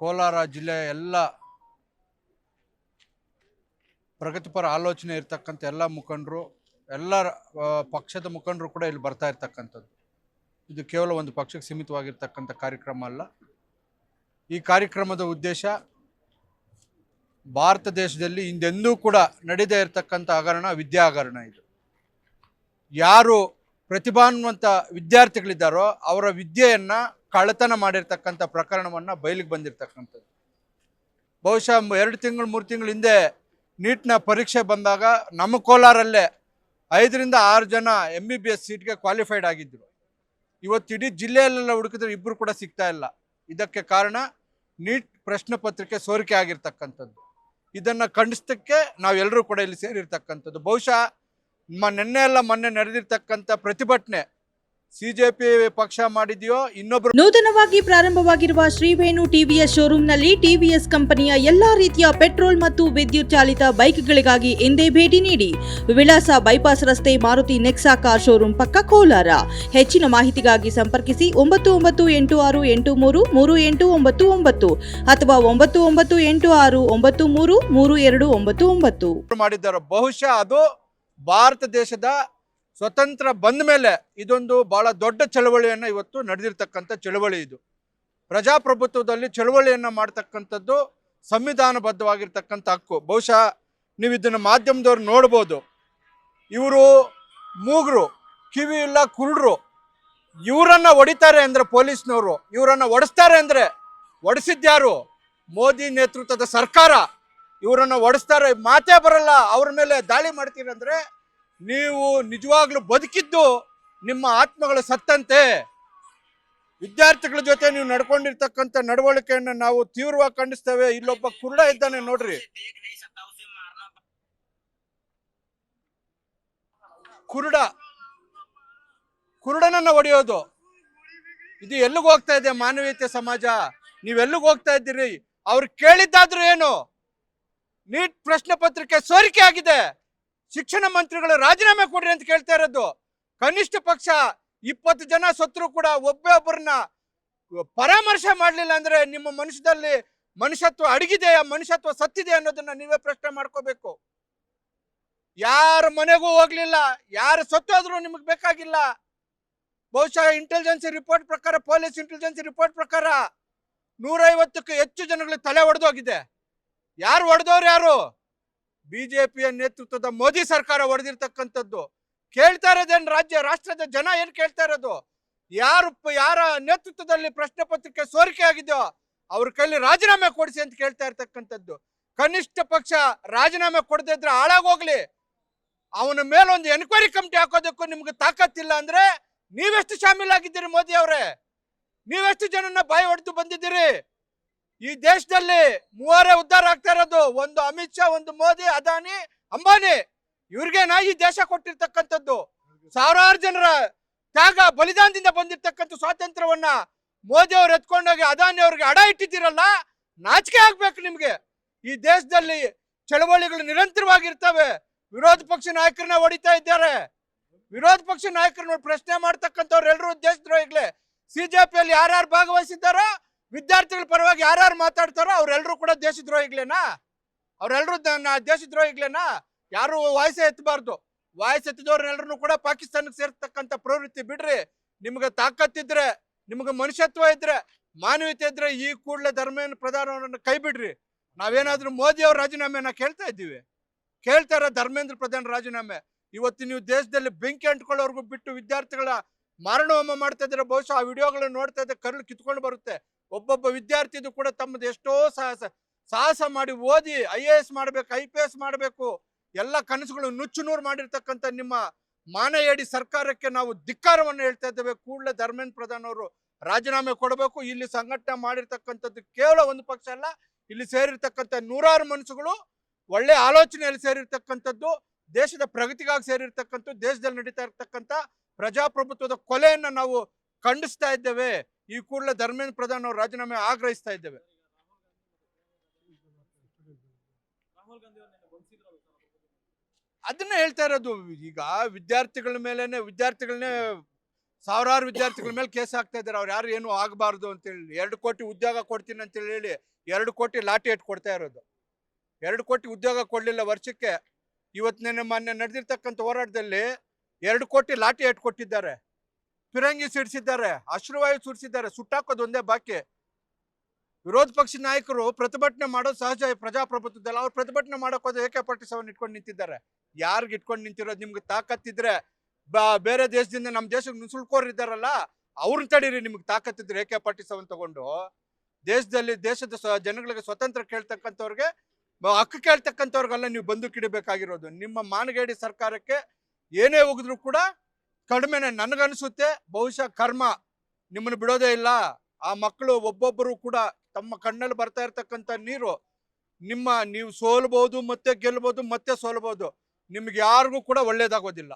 ಕೋಲಾರ ಜಿಲ್ಲೆಯ ಎಲ್ಲ ಪ್ರಗತಿಪರ ಆಲೋಚನೆ ಇರ್ತಕ್ಕಂಥ ಎಲ್ಲ ಮುಖಂಡರು, ಎಲ್ಲ ಪಕ್ಷದ ಮುಖಂಡರು ಕೂಡ ಇಲ್ಲಿ ಬರ್ತಾ ಇರ್ತಕ್ಕಂಥದ್ದು. ಇದು ಕೇವಲ ಒಂದು ಪಕ್ಷಕ್ಕೆ ಸೀಮಿತವಾಗಿರ್ತಕ್ಕಂಥ ಕಾರ್ಯಕ್ರಮ ಅಲ್ಲ. ಈ ಕಾರ್ಯಕ್ರಮದ ಉದ್ದೇಶ ಭಾರತ ದೇಶದಲ್ಲಿ ಹಿಂದೆಂದೂ ಕೂಡ ನಡೆದೇ ಇರತಕ್ಕಂಥ ಹಗರಣ ವಿದ್ಯಾ ಹಗರಣ. ಇದು ಯಾರು ಪ್ರತಿಭಾನ್ವಂತ ವಿದ್ಯಾರ್ಥಿಗಳಿದ್ದಾರೋ ಅವರ ವಿದ್ಯೆಯನ್ನು ಕಳ್ಳತನ ಮಾಡಿರ್ತಕ್ಕಂಥ ಪ್ರಕರಣವನ್ನು ಬಯಲಿಗೆ ಬಂದಿರತಕ್ಕಂಥದ್ದು. ಬಹುಶಃ 2 ತಿಂಗಳು 3 ತಿಂಗಳ ಹಿಂದೆ ನೀಟ್ನ ಪರೀಕ್ಷೆ ಬಂದಾಗ ನಮ್ಮ ಕೋಲಾರಲ್ಲೇ 5 ರಿಂದ 6 ಜನ MBBS ಸೀಟ್ಗೆ ಕ್ವಾಲಿಫೈಡ್ ಆಗಿದ್ದರು. ಇವತ್ತು ಇಡೀ ಜಿಲ್ಲೆಯಲ್ಲೆಲ್ಲ ಹುಡುಕಿದ್ರೆ ಇಬ್ಬರು ಕೂಡ ಸಿಗ್ತಾ ಇಲ್ಲ. ಇದಕ್ಕೆ ಕಾರಣ ನೀಟ್ ಪ್ರಶ್ನೆ ಪತ್ರಿಕೆ ಸೋರಿಕೆ ಆಗಿರ್ತಕ್ಕಂಥದ್ದು. ಇದನ್ನು ಖಂಡಿಸೋದಕ್ಕೆ ನಾವೆಲ್ಲರೂ ಕೂಡ ಇಲ್ಲಿ ಸೇರಿರ್ತಕ್ಕಂಥದ್ದು. ಬಹುಶಃ ಮೊನ್ನೆ ನಡೆದಿರ್ತಕ್ಕಂಥ ಪ್ರತಿಭಟನೆ CJP ಪಕ್ಷ ಮಾಡಿದೆಯೋ ಇನ್ನೊಬ್ಬರು. ನೂತನವಾಗಿ ಪ್ರಾರಂಭವಾಗಿರುವ ಶ್ರೀವೇಣು ಟಿವಿಎಸ್ ಶೋರೂಮ್ನಲ್ಲಿ ಟಿವಿಎಸ್ ಕಂಪನಿಯ ಎಲ್ಲಾ ರೀತಿಯ ಪೆಟ್ರೋಲ್ ಮತ್ತು ವಿದ್ಯುತ್ ಚಾಲಿತ ಬೈಕ್ಗಳಿಗಾಗಿ ಎಂದೇ ಭೇಟಿ ನೀಡಿ. ವಿಳಾಸ ಬೈಪಾಸ್ ರಸ್ತೆ, ಮಾರುತಿ ನೆಕ್ಸಾ ಕಾರ್ ಶೋರೂಮ್ ಪಕ್ಕ, ಕೋಲಾರ. ಹೆಚ್ಚಿನ ಮಾಹಿತಿಗಾಗಿ ಸಂಪರ್ಕಿಸಿ 9986833899 ಅಥವಾ 9986933299 ಮಾಡಿದ್ದಾರೆ. ಬಹುಶಃ ಅದು ಭಾರತ ದೇಶದ ಸ್ವತಂತ್ರ ಬಂದ ಮೇಲೆ ಇದೊಂದು ಬಹಳ ದೊಡ್ಡ ಚಳವಳಿಯನ್ನು ಇವತ್ತು ನಡೆದಿರ್ತಕ್ಕಂಥ ಚಳವಳಿ. ಇದು ಪ್ರಜಾಪ್ರಭುತ್ವದಲ್ಲಿ ಚಳವಳಿಯನ್ನು ಮಾಡ್ತಕ್ಕಂಥದ್ದು ಸಂವಿಧಾನಬದ್ಧವಾಗಿರ್ತಕ್ಕಂಥ ಹಕ್ಕು. ಬಹುಶಃ ನೀವು ಇದನ್ನು ಮಾಧ್ಯಮದವ್ರು ನೋಡ್ಬೋದು. ಇವರು ಮೂಗರು, ಕಿವಿ ಇಲ್ಲ, ಕುರುಡ್ರು. ಇವರನ್ನು ಹೊಡಿತಾರೆ ಅಂದರೆ ಪೊಲೀಸ್ನವರು, ಇವರನ್ನು ಹೊಡೆಸ್ತಾರೆ ಅಂದರೆ ಹೊಡೆಸಿದ್ಯಾರು? ಮೋದಿ ನೇತೃತ್ವದ ಸರ್ಕಾರ. ಇವರನ್ನು ಹೊಡೆಸ್ತಾರೆ, ಮಾತೇ ಬರಲ್ಲ. ಅವ್ರ ಮೇಲೆ ದಾಳಿ ಮಾಡ್ತೀರಂದ್ರೆ ನೀವು ನಿಜವಾಗ್ಲೂ ಬದುಕಿದ್ದು ನಿಮ್ಮ ಆತ್ಮಗಳು ಸತ್ತಂತೆ. ವಿದ್ಯಾರ್ಥಿಗಳ ಜೊತೆ ನೀವು ನಡ್ಕೊಂಡಿರ್ತಕ್ಕಂಥ ನಡವಳಿಕೆಯನ್ನು ನಾವು ತೀವ್ರವಾಗಿ ಖಂಡಿಸ್ತೇವೆ. ಇಲ್ಲೊಬ್ಬ ಕುರುಡ ಇದ್ದಾನೆ ನೋಡ್ರಿ, ಕುರುಡನನ್ನ ಹೊಡೆಯೋದು. ಇದು ಎಲ್ಲಿಗೆ ಹೋಗ್ತಾ ಇದೆ ಮಾನವೀಯತೆ ಸಮಾಜ? ನೀವೆಲ್ಲಿಗೆ ಹೋಗ್ತಾ ಇದ್ದೀರಿ? ಅವ್ರು ಕೇಳಿದ್ದಾದ್ರೂ ಏನು? ನೀಟ್ ಪ್ರಶ್ನೆ ಪತ್ರಿಕೆ ಸೋರಿಕೆ ಆಗಿದೆ, ಶಿಕ್ಷಣ ಮಂತ್ರಿಗಳು ರಾಜೀನಾಮೆ ಕೊಡ್ರಿ ಅಂತ ಕೇಳ್ತಾ ಇರೋದು. ಕನಿಷ್ಠ ಪಕ್ಷ 20 ಜನ ಸತ್ರು ಕೂಡ ಒಬ್ಬೊಬ್ಬರನ್ನ ಪರಾಮರ್ಶೆ ಮಾಡಲಿಲ್ಲ ಅಂದ್ರೆ ನಿಮ್ಮ ಮನುಷ್ಯತ್ವ ಅಡಗಿದೆಯಾ, ಮನುಷ್ಯತ್ವ ಸತ್ತಿದೆ ಅನ್ನೋದನ್ನ ನೀವೇ ಪ್ರಶ್ನೆ ಮಾಡ್ಕೋಬೇಕು. ಯಾರ ಮನೆಗೂ ಹೋಗ್ಲಿಲ್ಲ, ಯಾರು ಸತ್ತೋದ್ರು ನಿಮಗೆ ಬೇಕಾಗಿಲ್ಲ. ಬಹುಶಃ ಇಂಟೆಲಿಜೆನ್ಸಿ ರಿಪೋರ್ಟ್ ಪ್ರಕಾರ, ಪೊಲೀಸ್ ಇಂಟೆಲಿಜೆನ್ಸಿ ರಿಪೋರ್ಟ್ ಪ್ರಕಾರ 150ಕ್ಕೂ ಹೆಚ್ಚು ಜನಗಳಿಗೆ ತಲೆ ಒಡೆದೋಗಿದೆ. ಯಾರು ಹೊಡೆದವ್ರು? ಯಾರು? ಬಿಜೆಪಿಯ ನೇತೃತ್ವದ ಮೋದಿ ಸರ್ಕಾರ ಹೊಡೆದಿರ್ತಕ್ಕಂಥದ್ದು. ಕೇಳ್ತಾ ಇರೋದೇನು ರಾಷ್ಟ್ರದ ಜನ ಏನು ಕೇಳ್ತಾ ಇರೋದು? ಯಾರ ನೇತೃತ್ವದಲ್ಲಿ ಪ್ರಶ್ನೆ ಪತ್ರಿಕೆ ಸೋರಿಕೆ ಆಗಿದೆಯೋ ಅವ್ರ ಕೈಲಿ ರಾಜೀನಾಮೆ ಕೊಡಿಸಿ ಅಂತ ಕೇಳ್ತಾ ಇರ್ತಕ್ಕಂಥದ್ದು. ಕನಿಷ್ಠ ಪಕ್ಷ ರಾಜೀನಾಮೆ ಕೊಡದಿದ್ರೆ ಹಾಳಾಗೋಗ್ಲಿ, ಅವನ ಮೇಲೆ ಒಂದು ಎನ್ಕ್ವೈರಿ ಕಮಿಟಿ ಹಾಕೋದಕ್ಕೂ ನಿಮ್ಗೆ ತಾಕತ್ತಿಲ್ಲ ಅಂದ್ರೆ ನೀವೆಷ್ಟು ಶಾಮೀಲಾಗಿದ್ದೀರಿ ಮೋದಿ ಅವರೇ? ನೀವೆಷ್ಟು ಜನನ್ನ ಬಾಯಿ ಹೊಡೆದು ಬಂದಿದ್ದೀರಿ? ಈ ದೇಶದಲ್ಲಿ 3 ಉದ್ಧಾರ ಆಗ್ತಾ ಇರೋದು. ಒಂದು ಅಮಿತ್ ಶಾ, ಒಂದು ಮೋದಿ, ಅದಾನಿ, ಅಂಬಾನಿ. ಇವ್ರಿಗೇನಾ ಈ ದೇಶ ಕೊಟ್ಟಿರ್ತಕ್ಕಂಥದ್ದು? ಸಾವಿರಾರು ಜನರ ತ್ಯಾಗ ಬಲಿದಾನದಿಂದ ಬಂದಿರ್ತಕ್ಕಂಥ ಸ್ವಾತಂತ್ರ್ಯವನ್ನ ಮೋದಿ ಅವ್ರು ಎತ್ಕೊಂಡೋಗಿ ಅದಾನಿ ಅವ್ರಿಗೆ ಅಡ ಇಟ್ಟಿದ್ದೀರಲ್ಲ, ನಾಚಿಕೆ ಆಗ್ಬೇಕು ನಿಮ್ಗೆ. ಈ ದೇಶದಲ್ಲಿ ಚಳವಳಿಗಳು ನಿರಂತರವಾಗಿರ್ತವೆ. ವಿರೋಧ ಪಕ್ಷ ನಾಯಕರನ್ನ ಹೊಡಿತಾ ಇದ್ದಾರೆ. ವಿರೋಧ ಪಕ್ಷ ನಾಯಕರನ್ನ ಪ್ರಶ್ನೆ ಮಾಡ್ತಕ್ಕಂಥವ್ರು ಎಲ್ಲರೂ ದೇಶದ್ರೋಹಿಗಳೇ. CJPಯಲ್ಲಿ ಯಾರ್ಯಾರು ಭಾಗವಹಿಸಿದ್ದಾರೋ, ವಿದ್ಯಾರ್ಥಿಗಳ ಪರವಾಗಿ ಯಾರ್ಯಾರು ಮಾತಾಡ್ತಾರೋ ಅವರೆಲ್ಲರೂ ಕೂಡ ದೇಶದ್ರೋಹಿಗಳೇನಾ? ಅವರೆಲ್ಲರೂ ದೇಶದ್ರೋಹಿಗಳೇನಾ? ಯಾರು ವಾಯ್ಸೆ ಎತ್ತಬಾರ್ದು. ವಾಯ್ಸೆ ಎತ್ತಿದವ್ರನ್ನೆಲ್ಲರೂ ಕೂಡ ಪಾಕಿಸ್ತಾನಕ್ಕೆ ಸೇರ್ತಕ್ಕಂಥ ಪ್ರವೃತ್ತಿ ಬಿಡ್ರಿ. ನಿಮ್ಗೆ ತಾಕತ್ತಿದ್ರೆ, ನಿಮ್ಗೆ ಮನುಷ್ಯತ್ವ ಇದ್ರೆ, ಮಾನವೀಯತೆ ಇದ್ರೆ ಈ ಕೂಡಲೇ ಧರ್ಮೇಂದ್ರ ಪ್ರಧಾನ್ ಅವರನ್ನು ಕೈ ಬಿಡ್ರಿ. ನಾವೇನಾದ್ರೂ ಮೋದಿ ಅವ್ರ ರಾಜೀನಾಮೆನ ಕೇಳ್ತಾ ಇದ್ದೀವಿ? ಕೇಳ್ತಾರ ಧರ್ಮೇಂದ್ರ ಪ್ರಧಾನ್ ರಾಜೀನಾಮೆ? ಇವತ್ತು ನೀವು ದೇಶದಲ್ಲಿ ಬೆಂಕಿ ಅಂಟ್ಕೊಳ್ಳೋರ್ಗು ಬಿಟ್ಟು ವಿದ್ಯಾರ್ಥಿಗಳ ಮಾರಣ ಹೋಮ ಮಾಡ್ತಾ ಇದ್ರೆ ಬಹುಶಃ ಆ ವಿಡಿಯೋಗಳನ್ನ ನೋಡ್ತಾ ಇದ್ದರೆ ಕರ್ಲು ಕಿತ್ಕೊಂಡು ಬರುತ್ತೆ. ಒಬ್ಬೊಬ್ಬ ವಿದ್ಯಾರ್ಥಿದು ಕೂಡ ತಮ್ಮದು ಎಷ್ಟೋ ಸಾಹಸ ಮಾಡಿ ಓದಿ IAS ಮಾಡಬೇಕು, IPS ಮಾಡಬೇಕು, ಎಲ್ಲ ಕನಸುಗಳು ನುಚ್ಚು ನೂರು ಮಾಡಿರ್ತಕ್ಕಂಥ ನಿಮ್ಮ ಮಾನಯೇಡಿ ಸರ್ಕಾರಕ್ಕೆ ನಾವು ಧಿಕ್ಕಾರವನ್ನು ಹೇಳ್ತಾ ಇದ್ದೇವೆ. ಕೂಡಲೇ ಧರ್ಮೇಂದ್ರ ಪ್ರಧಾನ್ ಅವರು ರಾಜೀನಾಮೆ ಕೊಡಬೇಕು. ಇಲ್ಲಿ ಸಂಘಟನೆ ಮಾಡಿರ್ತಕ್ಕಂಥದ್ದು ಕೇವಲ ಒಂದು ಪಕ್ಷ ಅಲ್ಲ, ಇಲ್ಲಿ ಸೇರಿರ್ತಕ್ಕಂಥ ನೂರಾರು ಮನಸ್ಸುಗಳು ಒಳ್ಳೆ ಆಲೋಚನೆಯಲ್ಲಿ ಸೇರಿರ್ತಕ್ಕಂಥದ್ದು, ದೇಶದ ಪ್ರಗತಿಗಾಗಿ ಸೇರಿರ್ತಕ್ಕಂಥ, ದೇಶದಲ್ಲಿ ನಡೀತಾ ಇರ್ತಕ್ಕಂಥ ಪ್ರಜಾಪ್ರಭುತ್ವದ ಕೊಲೆಯನ್ನು ನಾವು ಖಂಡಿಸ್ತಾ ಇದ್ದೇವೆ. ಈ ಕೂಡಲೇ ಧರ್ಮೇಂದ್ರ ಪ್ರಧಾನ್ ಅವರು ರಾಜೀನಾಮೆ ಆಗ್ರಹಿಸ್ತಾ ಇದ್ದೇವೆ. ಅದನ್ನ ಹೇಳ್ತಾ ಇರೋದು. ಈಗ ವಿದ್ಯಾರ್ಥಿಗಳನ್ನೇ ಸಾವಿರಾರು ವಿದ್ಯಾರ್ಥಿಗಳ ಮೇಲೆ ಕೇಸ್ ಹಾಕ್ತಾ ಇದ್ದಾರೆ. ಅವ್ರು ಯಾರು ಏನು ಆಗಬಾರ್ದು ಅಂತೇಳಿ 2 ಕೋಟಿ ಉದ್ಯೋಗ ಕೊಡ್ತೀನಿ ಅಂತೇಳಿ ಹೇಳಿ 2 ಕೋಟಿ ಲಾಠಿ ಇಟ್ಟು ಕೊಡ್ತಾ ಇರೋದು. 2 ಕೋಟಿ ಉದ್ಯೋಗ ಕೊಡಲಿಲ್ಲ ವರ್ಷಕ್ಕೆ. ಇವತ್ತಿನ ಮೊನ್ನೆ ನಡೆದಿರ್ತಕ್ಕಂಥ ಹೋರಾಟದಲ್ಲಿ 2 ಕೋಟಿ ಲಾಠಿ ಇಟ್ಟು ಕೊಟ್ಟಿದ್ದಾರೆ. ಫಿರಂಗಿ ಸಿಡಿಸಿದ್ದಾರೆ, ಅಶ್ರುವಾಯು ಸುರಿಸಿದ್ದಾರೆ. ಸುಟ್ಟಾಕೋದು ಒಂದೇ ಬಾಕಿ. ವಿರೋಧ ಪಕ್ಷ ನಾಯಕರು ಪ್ರತಿಭಟನೆ ಮಾಡೋದು ಸಹಜ ಪ್ರಜಾಪ್ರಭುತ್ವದಲ್ಲಿ. ಅವ್ರು ಪ್ರತಿಭಟನೆ ಮಾಡೋಕೆ ಹೋದ್ರೆ AK-47 ಇಟ್ಕೊಂಡು ನಿಂತಿದ್ದಾರೆ. ಯಾರಿಗೆ ಇಟ್ಕೊಂಡು ನಿಂತಿರೋದು? ನಿಮ್ಗೆ ತಾಕತ್ತಿದ್ರೆ ಬೇರೆ ದೇಶದಿಂದ ನಮ್ಮ ದೇಶಕ್ಕೆ ನುಸುಳ್ಕೋರು ಇದ್ದಾರಲ್ಲ, ಅವ್ರನ್ನ ತಡೀರಿ. ನಿಮ್ಗೆ ತಾಕತ್ತಿದ್ರೆ AK-47 ತಗೊಂಡು ದೇಶದ ಜನಗಳಿಗೆ ಸ್ವತಂತ್ರ ಕೇಳ್ತಕ್ಕಂಥವ್ರಿಗೆ, ಹಕ್ಕು ಕೇಳ್ತಕ್ಕಂಥವ್ರಿಗೆಲ್ಲ ನೀವು ಬಂದೂಕು ಇಡಬೇಕಾಗಿರೋದು. ನಿಮ್ಮ ಮಾನಗೇಡಿ ಸರ್ಕಾರಕ್ಕೆ ಏನೇ ಹೋಗಿದ್ರು ಕೂಡ ಕಡಿಮೆನೆ ನನಗನ್ಸುತ್ತೆ. ಬಹುಶಃ ಕರ್ಮ ನಿಮ್ಮನ್ನು ಬಿಡೋದೇ ಇಲ್ಲ. ಆ ಮಕ್ಕಳು ಒಬ್ಬೊಬ್ಬರು ಕೂಡ ತಮ್ಮ ಕಣ್ಣಲ್ಲಿ ಬರ್ತಾ ಇರ್ತಕ್ಕಂಥ ನೀರು, ನೀವು ಸೋಲ್ಬಹುದು, ಮತ್ತೆ ಗೆಲ್ಬಹುದು, ಮತ್ತೆ ಸೋಲ್ಬಹುದು. ನಿಮ್ಗೆ ಯಾರಿಗೂ ಕೂಡ ಒಳ್ಳೇದಾಗೋದಿಲ್ಲ.